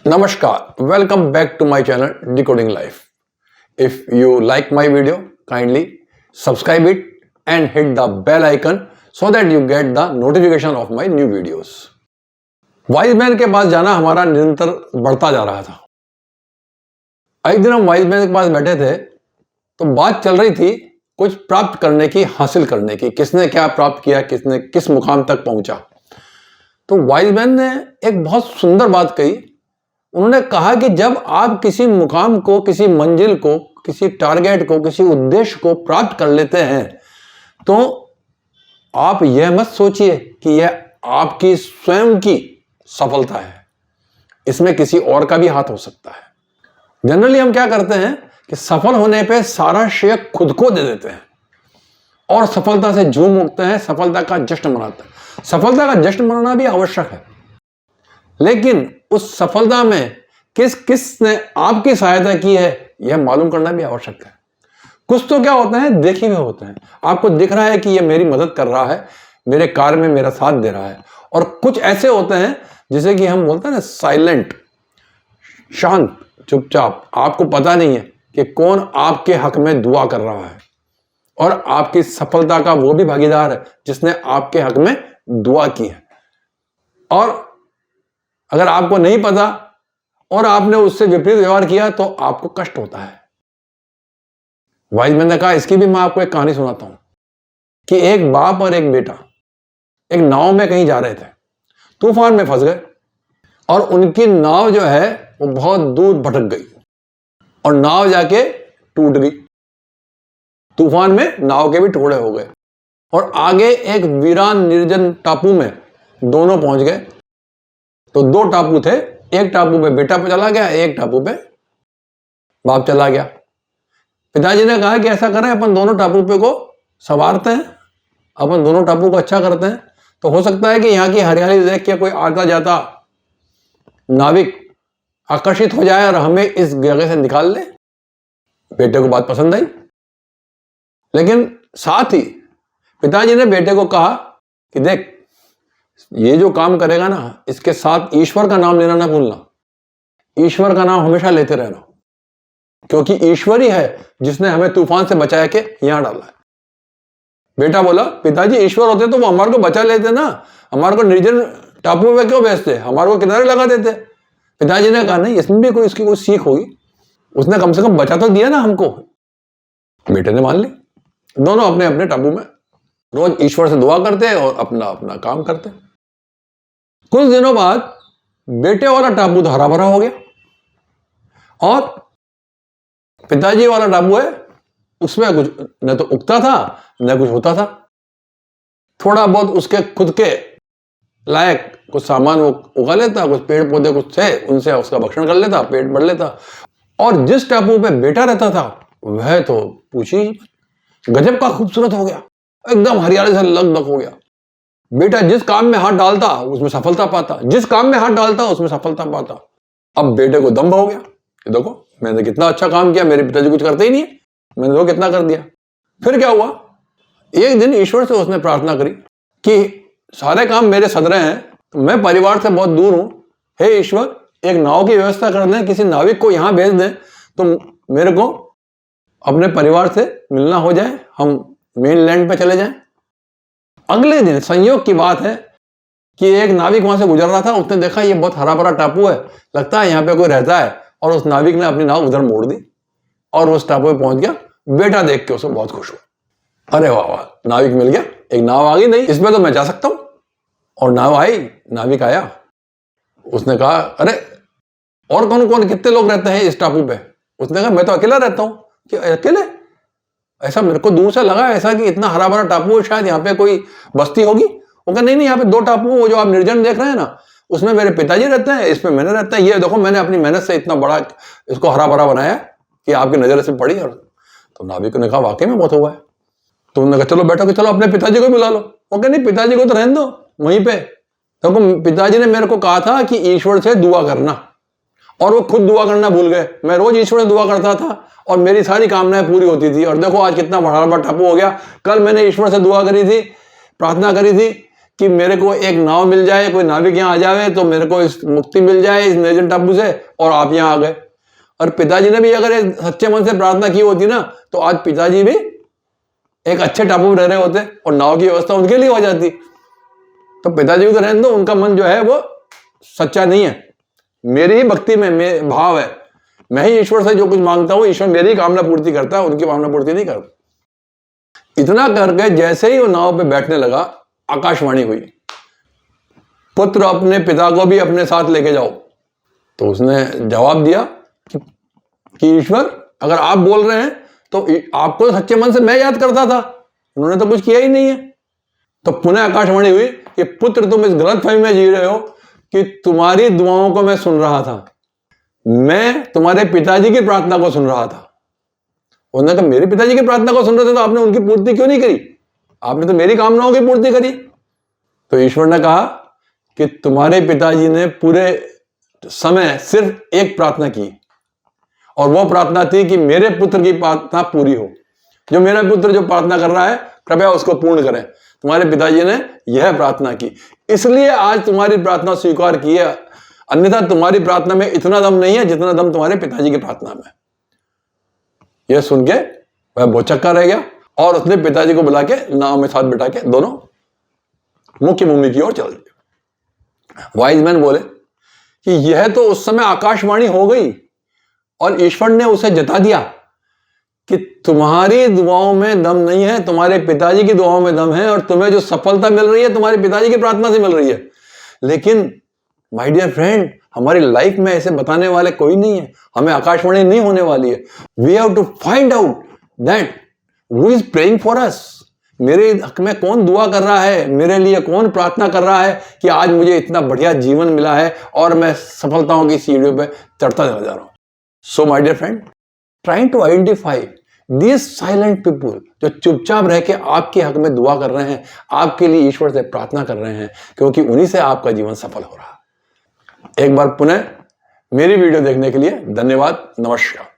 Namaskar, welcome back to my channel Decoding Life. If you like my video, kindly subscribe it and hit the bell icon so that you get the notification of my new videos. Wise man के पास जाना हमारा निरंतर बढ़ता जा रहा था। एक दिन हम वाइज मैन के पास बैठे थे तो बात चल रही थी कुछ प्राप्त करने की, हासिल करने की, किसने क्या प्राप्त किया, किसने किस मुकाम तक पहुंचा। तो वाइज मैन ने एक बहुत सुंदर बात कही। उन्होंने कहा कि जब आप किसी मुकाम को, किसी मंजिल को, किसी टारगेट को, किसी उद्देश्य को प्राप्त कर लेते हैं तो आप यह मत सोचिए कि यह आपकी स्वयं की सफलता है, इसमें किसी और का भी हाथ हो सकता है। जनरली हम क्या करते हैं कि सफल होने पे सारा श्रेय खुद को दे देते हैं और सफलता से झूम उठते हैं, सफलता का जश्न मनाते हैं। सफलता का जश्न मनाना भी आवश्यक है, लेकिन उस सफलता में किस किस ने आपकी सहायता की है यह मालूम करना भी आवश्यक है। कुछ तो क्या होते हैं, देखे हुए होते हैं, आपको दिख रहा है कि यह मेरी मदद कर रहा है, मेरे कार्य में मेरा साथ दे रहा है। और कुछ ऐसे होते हैं जिसे कि हम बोलते हैं ना साइलेंट, शांत, चुपचाप, आपको पता नहीं है कि कौन आपके हक में दुआ कर रहा है और आपकी सफलता का वो भी भागीदार है जिसने आपके हक में दुआ की है। और अगर आपको नहीं पता और आपने उससे विपरीत व्यवहार किया तो आपको कष्ट होता है। वाइज मैन ने कहा, इसकी भी मैं आपको एक कहानी सुनाता हूं कि एक बाप और एक बेटा एक नाव में कहीं जा रहे थे, तूफान में फंस गए और उनकी नाव जो है वो बहुत दूर भटक गई और नाव जाके टूट गई। तूफान में नाव के भी टुकड़े हो गए और आगे एक वीरान निर्जन टापू में दोनों पहुंच गए। तो दो टापू थे, एक टापू पे बेटा पे चला गया, एक टापू पे बाप चला गया। पिताजी ने कहा कि ऐसा करें, अपन दोनों टापू पे को संवारते हैं, अपन दोनों टापू को अच्छा करते हैं, तो हो सकता है कि यहाँ की हरियाली देख के कोई आता जाता नाविक आकर्षित हो जाए और हमें इस जगह से निकाल ले। बेटे को बात पसंद आई, लेकिन साथ ही पिताजी ने बेटे को कहा कि देख, ये जो काम करेगा ना, इसके साथ ईश्वर का नाम लेना ना भूलना। ईश्वर का नाम हमेशा लेते रहना, क्योंकि ईश्वर ही है जिसने हमें तूफान से बचाया के यहां डाला है। बेटा बोला, पिताजी ईश्वर होते तो वो हमारे को बचा लेते ना, हमारे को निर्जन टापू में क्यों भेजते, हमारे को किनारे लगा देते। पिताजी ने कहा, नहीं, इसमें भी इसकी कोई सीख होगी, उसने कम से कम बचा तो दिया ना हमको। बेटे ने मान ली। दोनों अपने अपने टापू में रोज ईश्वर से दुआ करते और अपना अपना काम करते। कुछ दिनों बाद बेटे वाला टापू तो हरा भरा हो गया और पिताजी वाला टापू है उसमें कुछ न तो उगता था न कुछ होता था। थोड़ा बहुत उसके खुद के लायक कुछ सामान वो उगा लेता, कुछ पेड़ पौधे कुछ थे उनसे उसका भक्षण कर लेता, पेट भर लेता। और जिस टापू पे बेटा रहता था वह तो पूछी गजब का खूबसूरत हो गया, एकदम हरियाली से लगभग हो गया। बेटा जिस काम में हाथ डालता उसमें सफलता पाता, जिस काम में हाथ डालता उसमें सफलता पाता। अब बेटे को दंभ हो गया कि देखो मैंने कितना अच्छा काम किया, मेरे पिताजी कुछ करते ही नहीं है, मैंने देखो कितना कर दिया। फिर क्या हुआ, एक दिन ईश्वर से उसने प्रार्थना करी कि सारे काम मेरे सदरे हैं, तो मैं परिवार से बहुत दूर हूं, हे ईश्वर एक नाव की व्यवस्था कर दें, किसी नाविक को यहां भेज दें तो मेरे को अपने परिवार से मिलना हो जाए, हम मेनलैंड पे चले जाएं। अगले दिन संयोग की बात है कि एक नाविक वहां से गुजर रहा था, उसने देखा ये बहुत हरा भरा टापू है, लगता है यहाँ पे कोई रहता है, और उस नाविक ने अपनी नाव उधर मोड़ दी और उस टापू पे पहुंच गया। बेटा देख के उसे बहुत खुश हुआ, अरे वाह वाह, नाविक मिल गया, एक नाव आ गई, नहीं इसमें तो मैं जा सकता हूं। और नाव आई, नाविक आया, उसने कहा अरे और कौन कौन कितने लोग रहते हैं इस टापू पे। उसने कहा मैं तो अकेला रहता हूं। कि अकेले? ऐसा मेरे को दूर से लगा ऐसा कि इतना हरा भरा टापू है, शायद यहाँ पे कोई बस्ती होगी। वो कहा नहीं नहीं, यहाँ पे दो टापू, वो जो आप निर्जन देख रहे हैं ना, उसमें मेरे पिताजी रहते हैं, इसमें मैंने रहता है, ये देखो मैंने अपनी मेहनत से इतना बड़ा इसको हरा भरा बनाया कि आपकी नजर से पड़ी। और तो नाविक ने कहा वाकई में बहुत हुआ है। तो उन्होंने कहा चलो बैठो कि चलो अपने पिताजी को बुला लो। वो कहा नहीं, पिताजी को तो रहने दो वहीं पे। देखो पिताजी ने मेरे को कहा था कि ईश्वर से दुआ करना, और वो खुद दुआ करना भूल गए। मैं रोज ईश्वर से दुआ करता था और मेरी सारी कामनाएं पूरी होती थी, और देखो आज कितना बड़ा बड़ा टापू हो गया। कल मैंने ईश्वर से दुआ करी थी, प्रार्थना करी थी कि मेरे को एक नाव मिल जाए, कोई नाविक यहाँ आ जाए तो मेरे को इस मुक्ति मिल जाए इस निर्जन टापू से, और आप यहाँ आ गए। और पिताजी ने भी अगर सच्चे मन से प्रार्थना की होती ना, तो आज पिताजी भी एक अच्छे टापू में रह रहे होते और नाव की व्यवस्था उनके लिए हो जाती। तो पिताजी को तो रहने दो, उनका मन जो है वो सच्चा नहीं है। मेरी ही भक्ति में भाव है, मैं ही ईश्वर से जो कुछ मांगता हूं, ईश्वर मेरी कामना पूर्ति करता है, उनकी कामना पूर्ति नहीं करता। इतना करके जैसे ही वो नाव पे बैठने लगा, आकाशवाणी हुई, पुत्र अपने पिता को भी अपने साथ लेके जाओ। तो उसने जवाब दिया कि ईश्वर अगर आप बोल रहे हैं तो आपको सच्चे मन से मैं याद करता था, उन्होंने तो कुछ किया ही नहीं है। तो पुनः आकाशवाणी हुई कि पुत्र तुम इस गलतफहमी में जी रहे हो कि तुम्हारी दुआओं को मैं सुन रहा था, मैं तुम्हारे पिताजी की प्रार्थना को सुन रहा था। उन्होंने कहा मेरे पिताजी की प्रार्थना को सुन रहे थे तो आपने उनकी पूर्ति क्यों नहीं करी, आपने तो मेरी कामनाओं की पूर्ति करी। तो ईश्वर ने कहा कि तुम्हारे पिताजी ने पूरे समय सिर्फ एक प्रार्थना की, और वो प्रार्थना थी कि मेरे पुत्र की प्रार्थना पूरी हो, जो मेरा पुत्र जो प्रार्थना कर रहा है कृपया उसको पूर्ण करें। तुम्हारे पिताजी ने यह प्रार्थना की, इसलिए आज तुम्हारी प्रार्थना स्वीकार की है, अन्यथा तुम्हारी प्रार्थना में इतना दम नहीं है जितना दम तुम्हारे पिताजी की प्रार्थना में। यह सुन के वह भौचक्का रह गया और उसने पिताजी को बुला के नाव में साथ बिठा के दोनों मुख्य भूमि की ओर चल दिए। वाइज मैन बोले कि यह तो उस समय आकाशवाणी हो गई और ईश्वर ने उसे जता दिया कि तुम्हारी दुआओं में दम नहीं है, तुम्हारे पिताजी की दुआओं में दम है, और तुम्हें जो सफलता मिल रही है तुम्हारे पिताजी की प्रार्थना से मिल रही है। लेकिन माय डियर फ्रेंड, हमारी लाइफ में ऐसे बताने वाले कोई नहीं है, हमें आकाशवाणी नहीं होने वाली है। We have to find out that who is praying for us, मेरे हक में कौन दुआ कर रहा है, मेरे लिए कौन प्रार्थना कर रहा है कि आज मुझे इतना बढ़िया जीवन मिला है और मैं सफलताओं की सीढ़ियों पे चढ़ता चला जा रहा हूं। So my dear friend, trying to identify these silent people जो चुपचाप रह के आपके हक में दुआ कर रहे हैं, आपके लिए ईश्वर से प्रार्थना कर रहे हैं, क्योंकि उन्हीं से आपका जीवन सफल हो रहा है। एक बार पुनः मेरी वीडियो देखने के लिए धन्यवाद। नमस्कार।